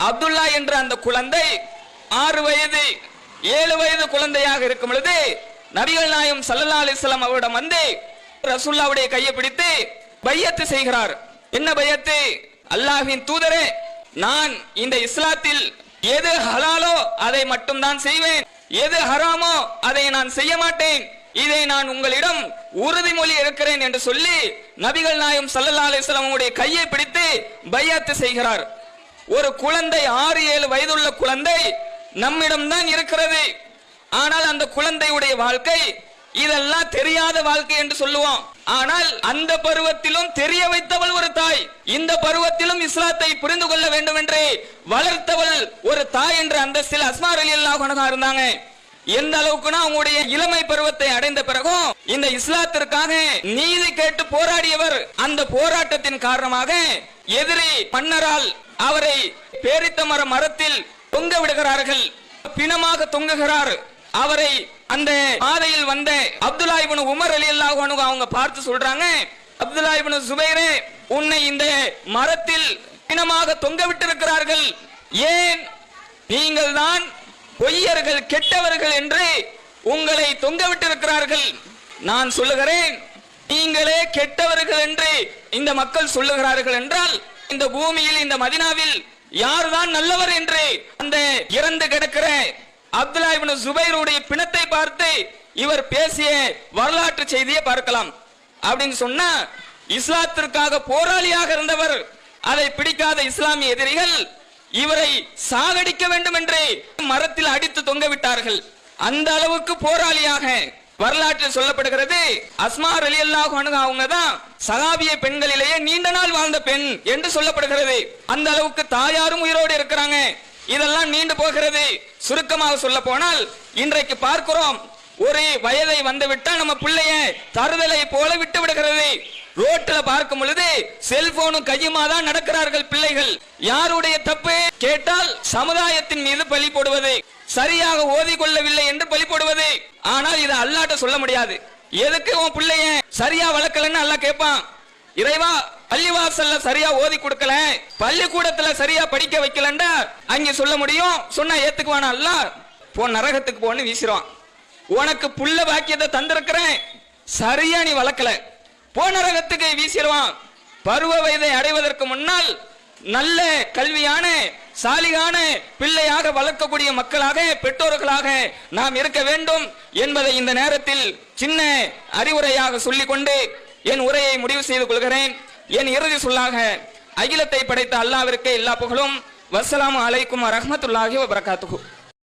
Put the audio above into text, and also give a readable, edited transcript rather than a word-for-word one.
அப்துல்லா என்ற அந்த குழந்தை 6 வயது 7 வயது குழந்தையாக இருக்கும் பொழுது நபிகள் நாயகம் ஸல்லல்லாஹு அலைஹி வஸல்லம் அவரிடம் வந்து ரசூலுல்லாஹ்வுடைய கையை பிடித்து பையத்து செய்கிறார். என்ன பையத்து? அல்லாஹ்வின் தூதரே, நான் இந்த இஸ்லாத்தில் எது ஹலாலோ அதை மட்டும் தான் செய்வேன், எது ஹராமோ அதை நான் செய்ய மாட்டேன், இதை நான் உங்களிடம் உறுதிமொழி இருக்கிறேன் என்று சொல்லி நபிகள் நாயகம் ஸல்லல்லாஹு அலைஹி வஸல்லம் அவருடைய கையை பிடித்து பையத்து செய்கிறார். ஒரு குழந்தை 6-7 வயதுள்ள குழந்தை நம்மிடம் தான் இருக்கிறது. ஆனால் அந்த குழந்தையுடைய வாழ்க்கை இதெல்லாம் தெரியாத வாழ்க்கை என்று சொல்லுவோம். ஆனால் அந்த பருவத்திலும் தெரிய வைத்தவள் ஒரு தாய், இந்த பருவத்திலும் இஸ்லாத்தை புரிந்து கொள்ள வேண்டும் என்று வளர்த்தவள் ஒரு தாய் என்ற அந்தஸ்தில் அஸ்மா ரலியல்லாஹு அன்ஹா இருந்தாங்க. எந்த அளவுக்குனா அவங்களுடைய இளமை பருவத்தை அடைந்த பிறகும் இந்த இஸ்லாத்திற்காக நீதி கேட்டு போராடியவர். அந்த போராட்டத்தின் காரணமாக எதிரி மன்னரால் அவரை பேரித்த மரத்தில் தொங்க விடுகிறார்கள், பிணமாக தொங்குகிறார். அவரை அந்த பாதையில் வந்த அப்துல்லா இப்னு உமர் ரலியல்லாஹு அன்ஹு அவங்க பார்த்து சொல்றாங்க, அப்துல்லா இப்னு சுபைரே, உன்னை இந்த மரத்தில் பிணமாக தொங்க விட்டிருக்கிறார்கள், ஏன்? நீங்கள் தான் பொய்யர்கள், கெட்டவர்கள் என்று உங்களை தொங்க விட்டிருக்கிறார்கள். நான் சொல்லுகிறேன், நீங்களே கெட்டவர்கள் என்று இந்த மக்கள் சொல்லுகிறார்கள் என்றால் இந்த பூமியில் இந்த மதீனாவில் யார்தான் நல்லவர் என்று அந்த இறந்து கிடக்கிற அப்துல்லா இப்னு சுபைருடைய பிணத்தை பார்த்து இவர் பேசிய வரலாற்று செய்தியை பார்க்கலாம். அப்படின்னு சொன்னா இஸ்லாத்திற்காக போராளியாக இருந்தவர், அதை பிடிக்காத இஸ்லாமிய எதிரிகள் இவரை சாகடிக்க வேண்டும் என்று மரத்தில் அடித்து தொங்க விட்டார்கள். அந்த அளவுக்கு போராளியாக வரலாற்றில் சொல்லப்படுகிறது. அஸ்மா ரலியல்லாஹு அன்ஹா அவங்க தான் சஹாபிய பெண்களிலேயே நீண்ட நாள் வாழ்ந்த பெண் என்று சொல்லப்படுகிறது. அந்த அளவுக்கு தாயாரும் உயிரோடு இருக்கிறாங்க. இதெல்லாம் நீண்டு போகிறது. சுருக்கமாக சொல்ல போனால் இன்றைக்கு பார்க்கிறோம், ஒரு வயதை வந்து விட்டால் நம்ம பிள்ளைய தருதலை போல விட்டு விடுகிறது. ரோட்ல பார்க்கும் பொழுது செல்போனும் கையுமா தான் நடக்கிறார்கள் பிள்ளைகள். யாருடைய தப்பு கேட்டால் சமுதாயத்தின் மீது பழி போடுவது, சரியாக ஓதி கொள்ளவில்லை என்று பழி போடுவது. ஆனால் இதை அல்லாஹ்ட்ட சொல்ல முடியாது. எதுக்கு உன் பிள்ளைய சரியா வளர்க்கலன்னு அல்லாஹ் கேட்பான். இறைவா, பள்ளிவாசல்ல சரியா ஓதி கொடுக்கல, பள்ளிக்கூடத்துல சரியா படிக்க வைக்கலண்டா அங்க சொல்ல முடியும். சொன்னா ஏத்துக்குவானா அல்லாஹ்? போ நரகத்துக்கு போன்னு வீசிடுவான். உனக்கு புள்ள பாக்கியத்தை தந்திருக்கிறேன், சரியா நீ வளர்க்கல, போ நரகத்துக்கு வீசிடுவான். பருவ வயதை அடைவதற்கு முன்னால் நல்ல கல்வியான சாலிகான பிள்ளையாக வளர்க்கக்கூடிய மக்களாக பெற்றோர்களாக நாம் இருக்க வேண்டும் என்பதை இந்த நேரத்தில் சின்ன அறிவுரையாக சொல்லிக்கொண்டு என் உரையை முடிவு செய்து கொள்கிறேன். என் இறுதி சொல்லாக அகிலத்தை படைத்த அல்லாஹ்விற்கு எல்லா புகழும். வஸ்ஸலாமு அலைக்கும் வரஹ்மத்துல்லாஹி வபரகாத்துஹு.